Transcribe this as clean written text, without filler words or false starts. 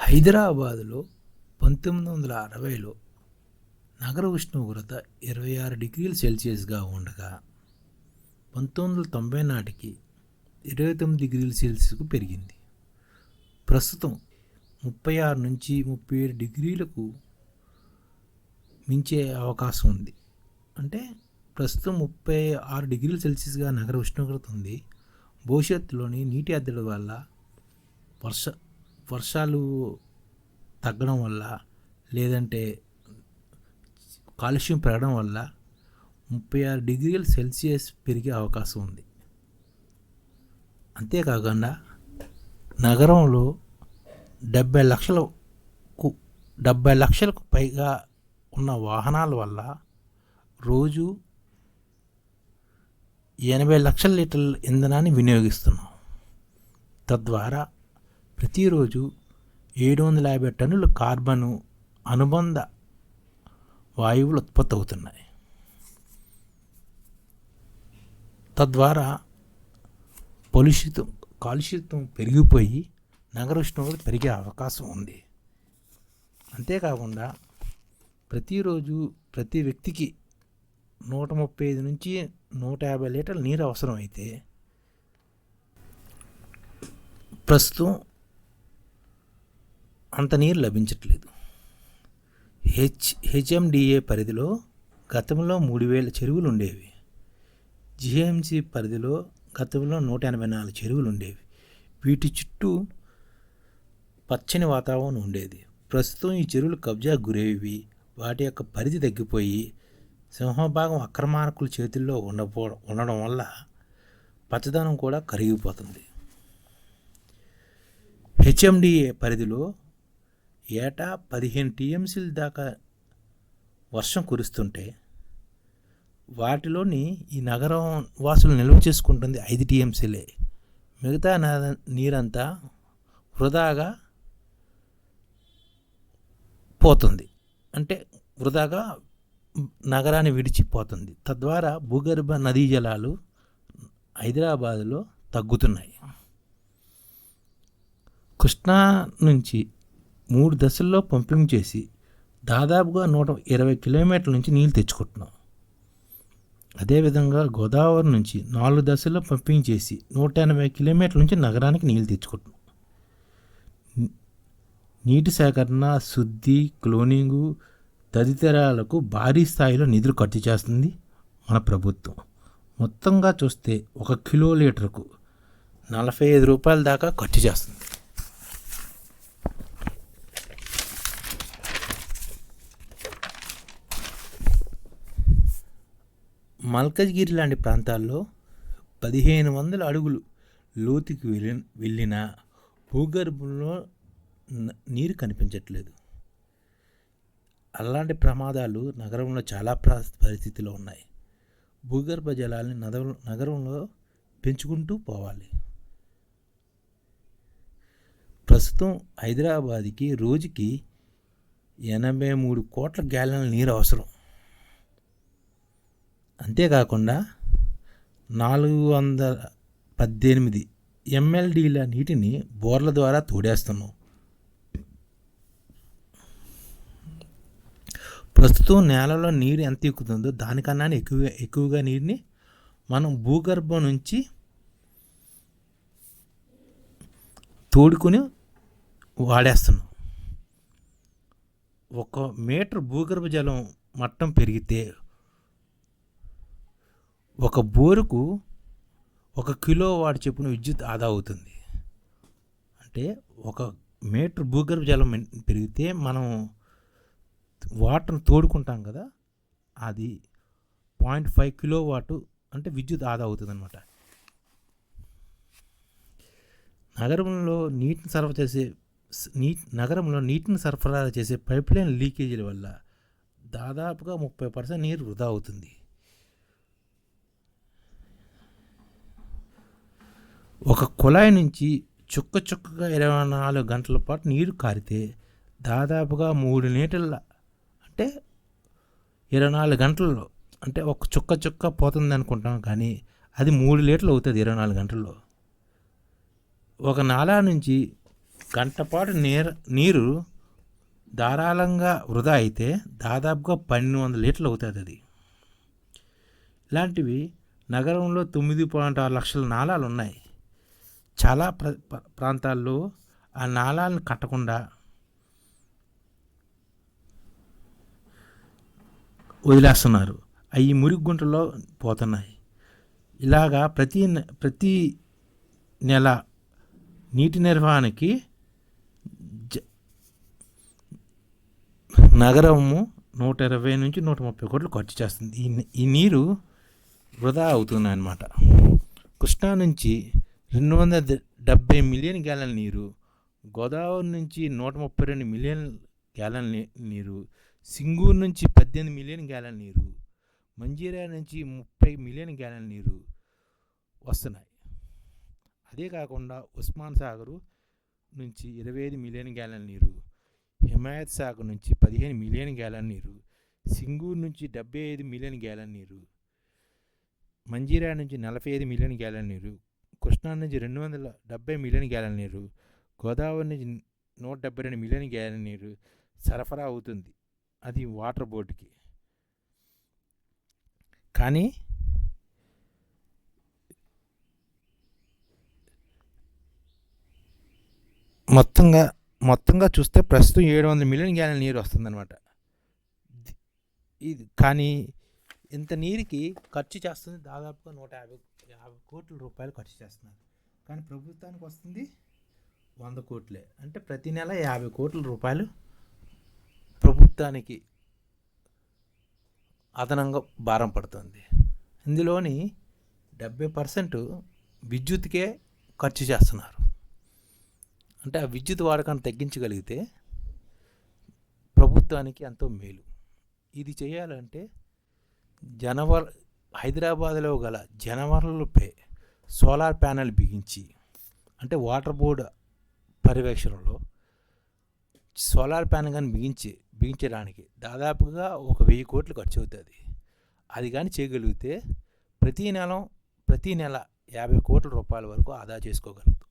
హైదరాబాదులో 1960లో నగర ఉష్ణోగ్రత 26 డిగ్రీల సెల్సియస్గా ఉండగా 1990 నాటికి 29 డిగ్రీల సెల్సియస్కు పెరిగింది. ప్రస్తుతం 36 నుంచి 37 డిగ్రీలకు మించే అవకాశం ఉంది. అంటే ప్రస్తుతం 36 డిగ్రీల సెల్సియస్గా నగర ఉష్ణోగ్రత ఉంది. భవిష్యత్తులోని నీటి ఎద్దడి వల్ల వర్షాలు తగ్గడం వల్ల, లేదంటే కాలుష్యం పెరగడం వల్ల 36 డిగ్రీల సెల్సియస్ పెరిగే అవకాశం ఉంది. అంతేకాకుండా నగరంలో 70 లక్షలకు పైగా ఉన్న వాహనాల వల్ల రోజు 80 లక్షల లీటర్ల ఇంధనాన్ని వినియోగిస్తున్నాం. తద్వారా ప్రతిరోజు 750 టన్నుల కార్బను అనుబంధ వాయువులు ఉత్పత్తి అవుతున్నాయి. తద్వారా కాలుష్యం పెరిగిపోయి నగర ఉష్ణోగ్రత పెరిగే అవకాశం ఉంది. అంతేకాకుండా ప్రతిరోజు ప్రతి వ్యక్తికి 135 నుంచి 150 లీటర్ల నీరు అవసరం అయితే ప్రస్తుతం అంత నీరు లభించట్లేదు. హెచ్ఎండిఏ పరిధిలో గతంలో 3000 చెరువులు ఉండేవి. జిహెచ్ఎంసి పరిధిలో గతంలో 184 చెరువులు ఉండేవి. వీటి చుట్టూ పచ్చని వాతావరణం ఉండేది. ప్రస్తుతం ఈ చెరువులు కబ్జా గురేవి. వాటి యొక్క పరిధి తగ్గిపోయి సింహభాగం అక్రమార్కుల చేతుల్లో ఉండడం వల్ల పచ్చదనం కూడా కరిగిపోతుంది. హెచ్ఎండిఏ పరిధిలో ఏటా 15 టీఎంసీల దాకా వర్షం కురుస్తుంటే వాటిలోని ఈ నగరం వాసులు నిల్వ చేసుకుంటుంది 5 టీఎంసీలే. మిగతా నీరంతా వృధాగా పోతుంది. అంటే వృధాగా నగరాన్ని విడిచిపోతుంది. తద్వారా భూగర్భ నదీ జలాలు హైదరాబాదులో తగ్గుతున్నాయి. కృష్ణా నుంచి 3 దశల్లో పంపింగ్ చేసి దాదాపుగా 120 కిలోమీటర్ల నుంచి నీళ్ళు తెచ్చుకుంటున్నాం. అదేవిధంగా గోదావరి నుంచి 4 దశల్లో పంపింగ్ చేసి 180 కిలోమీటర్ల నుంచి నగరానికి నీళ్ళు తెచ్చుకుంటున్నాం. నీటి సేకరణ, శుద్ధి, క్లోనింగు తదితరాలకు భారీ స్థాయిలో నిధులు ఖర్చు చేస్తుంది మన ప్రభుత్వం. మొత్తంగా చూస్తే 1 కిలో లీటర్కు 45 రూపాయల దాకా ఖర్చు చేస్తుంది. మల్కజ్గిరి లాంటి ప్రాంతాల్లో 1500 అడుగులు లోతుకి వెళ్ళిన భూగర్భంలో నీరు కనిపించట్లేదు. అలాంటి ప్రమాదాలు నగరంలో చాలా పరిస్థితిలో ఉన్నాయి. భూగర్భ జలాల్ని నగరంలో పెంచుకుంటూ పోవాలి. ప్రస్తుతం హైదరాబాద్కి రోజుకి 83 కోట్ల గ్యాలన్ల నీరు అవసరం. అంతేకాకుండా 418 ఎంఎల్డీల నీటిని బోర్ల ద్వారా తోడేస్తున్నాం. ప్రస్తుతం నేలలో నీరు ఎంత ఎక్కుతుందో దానికన్నా ఎక్కువగా నీరుని మనం భూగర్భం నుంచి తోడుకొని వాడేస్తున్నాం. 1 మీటర్ భూగర్భ జలం మట్టం పెరిగితే 1 బోరుకు 1 కిలోవాట్ చొప్పున విద్యుత్ ఆదా అవుతుంది. అంటే 1 మీటర్ భూగర్భ జలం పెరిగితే మనం వాటర్ని తోడుకుంటాం కదా, అది 0.5 కిలోవాట్ అంటే విద్యుత్ ఆదా అవుతుంది అన్నమాట. నగరంలో నీటిని సరఫరా చేసే పైప్లైన్ లీకేజీల వల్ల దాదాపుగా 30% నీరు వృధా అవుతుంది. ఒక కుళాయి నుంచి చుక్కగా 24 గంటల పాటు నీరు కారితే దాదాపుగా 3 లీటర్ల, అంటే 24 గంటల్లో, అంటే ఒక చుక్క పోతుంది అనుకుంటాం, కానీ అది 3 లీటర్లు అవుతుంది 24 గంటల్లో. ఒక నాలా నుంచి గంటపాటు నీరు ధారాళంగా వృధా అయితే దాదాపుగా 1200 లీటర్లు అవుతుంది అది. ఇలాంటివి నగరంలో 9.6 లక్షల నాళాలు ఉన్నాయి. చాలా ప్రాంతాల్లో ఆ నాళాలను కట్టకుండా వదిలేస్తున్నారు. అవి మురికి గుంటలో పోతున్నాయి. ఇలాగా ప్రతి నెల నీటి నిర్వహణకి నగరము 120 నుంచి 130 కోట్లు ఖర్చు చేస్తుంది. ఈ నీరు వృధా అవుతుంది అన్నమాట. కృష్ణా నుంచి 270 మిలియన్ గ్యాలన్ నీరు, గోదావరి నుంచి 132 మిలియన్ గ్యాలన్ నీరు, సింగూరు నుంచి 18 మిలియన్ గ్యాలన్ నీరు, మంజీరా నుంచి 30 మిలియన్ గ్యాలన్ నీరు వస్తున్నాయి. అదే కాకుండా ఉస్మాన్ సాగర్ నుంచి 25 మిలియన్ గ్యాలన్ నీరు, హిమాయత్ సాగర్ నుంచి 15 మిలియన్ గ్యాలన్ నీరు, సింగూరు నుంచి 75 మిలియన్ గ్యాలన్ నీరు, మంజీరా నుంచి 45 మిలియన్ గ్యాలన్ నీరు, కృష్ణా నుంచి 270 మిలియన్ గ్యాలన్ నీరు, గోదావరి నుంచి 172 మిలియన్ గ్యాలన్ నీరు సరఫరా అవుతుంది. అది వాటర్ బోర్డుకి. కానీ మొత్తంగా చూస్తే ప్రస్తుతం 700 మిలియన్ గ్యాలన్ నీరు వస్తుందన్నమాట. ఇది కానీ ఇంత నీరుకి ఖర్చు చేస్తుంది దాదాపుగా 150 కోట్ల రూపాయలు ఖర్చు చేస్తున్నారు. కానీ ప్రభుత్వానికి వస్తుంది 100 కోట్లే. అంటే ప్రతి నెల 50 కోట్ల రూపాయలు ప్రభుత్వానికి అదనంగా భారం పడుతుంది. ఇందులోని 70% విద్యుత్కే ఖర్చు చేస్తున్నారు. అంటే ఆ విద్యుత్ వాడకాన్ని తగ్గించగలిగితే ప్రభుత్వానికి ఎంతో మేలు. ఇది చేయాలంటే హైదరాబాద్లో గల జనవనరులపై సోలార్ ప్యానెల్ బిగించి, అంటే వాటర్ బోర్డు పర్యవేక్షణలో సోలార్ ప్యానెల్ కానీ బిగించడానికి దాదాపుగా 1000 కోట్లు ఖర్చు అవుతుంది. అది కానీ చేయగలిగితే ప్రతి నెల 50 కోట్ల రూపాయల వరకు ఆదా చేసుకోగలుగుతాం.